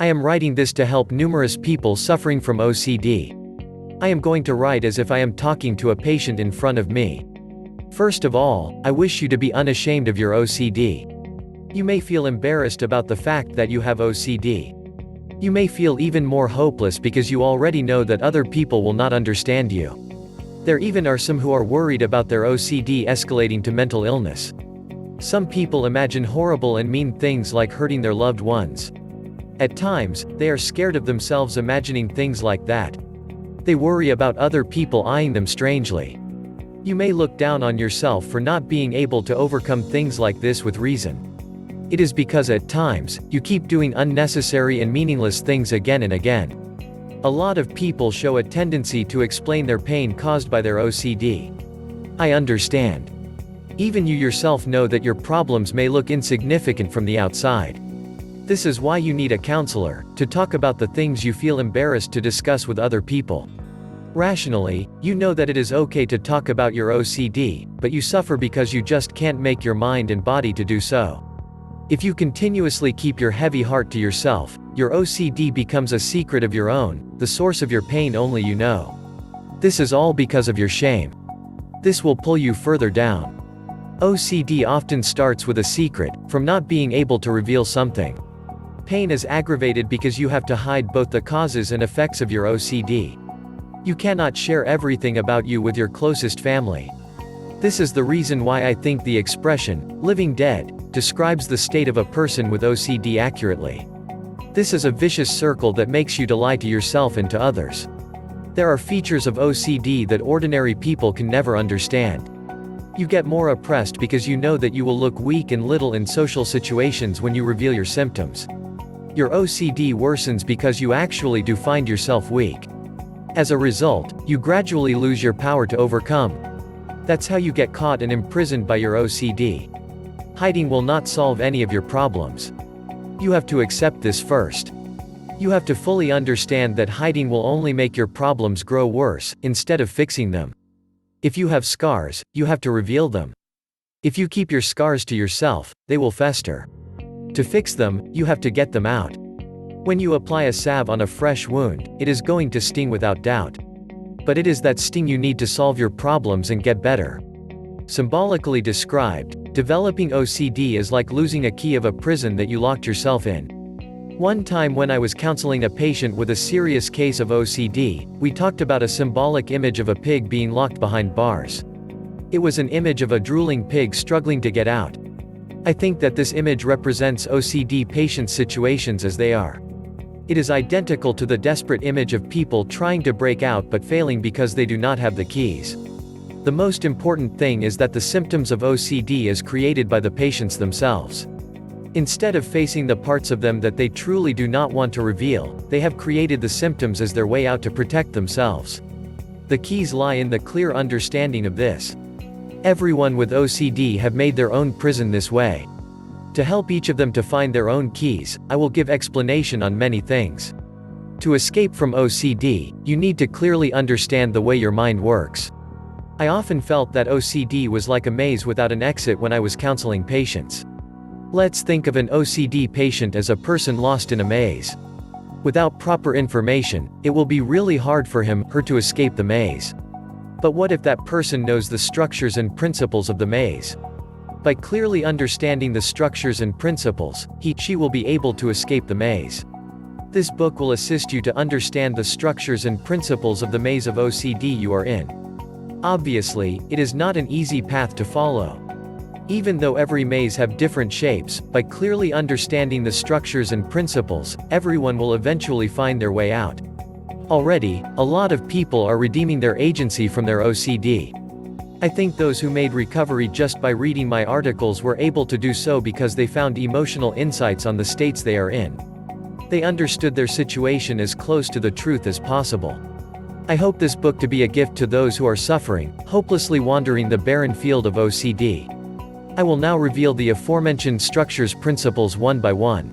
I am writing this to help numerous people suffering from OCD. I am going to write as if I am talking to a patient in front of me. First of all, I wish you to be unashamed of your OCD. You may feel embarrassed about the fact that you have OCD. You may feel even more hopeless because you already know that other people will not understand you. There even are some who are worried about their OCD escalating to mental illness. Some people imagine horrible and mean things like hurting their loved ones. At times, they are scared of themselves imagining things like that. They worry about other people eyeing them strangely. You may look down on yourself for not being able to overcome things like this with reason. It is because at times, you keep doing unnecessary and meaningless things again and again. A lot of people show a tendency to explain their pain caused by their OCD. I understand. Even you yourself know that your problems may look insignificant from the outside. This is why you need a counselor, to talk about the things you feel embarrassed to discuss with other people. Rationally, you know that it is okay to talk about your OCD, but you suffer because you just can't make your mind and body to do so. If you continuously keep your heavy heart to yourself, your OCD becomes a secret of your own, the source of your pain only you know. This is all because of your shame. This will pull you further down. OCD often starts with a secret, from not being able to reveal something. Pain is aggravated because you have to hide both the causes and effects of your OCD. You cannot share everything about you with your closest family. This is the reason why I think the expression, living dead, describes the state of a person with OCD accurately. This is a vicious circle that makes you to lie to yourself and to others. There are features of OCD that ordinary people can never understand. You get more oppressed because you know that you will look weak and little in social situations when you reveal your symptoms. Your OCD worsens because you actually do find yourself weak. As a result, you gradually lose your power to overcome. That's how you get caught and imprisoned by your OCD. Hiding will not solve any of your problems. You have to accept this first. You have to fully understand that hiding will only make your problems grow worse, instead of fixing them. If you have scars, you have to reveal them. If you keep your scars to yourself, they will fester. To fix them, you have to get them out. When you apply a salve on a fresh wound, it is going to sting without doubt. But it is that sting you need to solve your problems and get better. Symbolically described, developing OCD is like losing a key of a prison that you locked yourself in. One time when I was counseling a patient with a serious case of OCD, we talked about a symbolic image of a pig being locked behind bars. It was an image of a drooling pig struggling to get out. I think that this image represents OCD patients' situations as they are. It is identical to the desperate image of people trying to break out but failing because they do not have the keys. The most important thing is that the symptoms of OCD is created by the patients themselves. Instead of facing the parts of them that they truly do not want to reveal, they have created the symptoms as their way out to protect themselves. The keys lie in the clear understanding of this. Everyone with OCD have made their own prison this way. To help each of them to find their own keys, I will give explanation on many things. To escape from OCD, you need to clearly understand the way your mind works. I often felt that OCD was like a maze without an exit when I was counseling patients. Let's think of an OCD patient as a person lost in a maze. Without proper information, it will be really hard for him/her to escape the maze. But what if that person knows the structures and principles of the maze? By clearly understanding the structures and principles, he/she will be able to escape the maze. This book will assist you to understand the structures and principles of the maze of OCD you are in. Obviously, it is not an easy path to follow. Even though every maze have different shapes, by clearly understanding the structures and principles, everyone will eventually find their way out. Already, a lot of people are redeeming their agency from their OCD. I think those who made recovery just by reading my articles were able to do so because they found emotional insights on the states they are in. They understood their situation as close to the truth as possible. I hope this book to be a gift to those who are suffering, hopelessly wandering the barren field of OCD. I will now reveal the aforementioned structures principles one by one.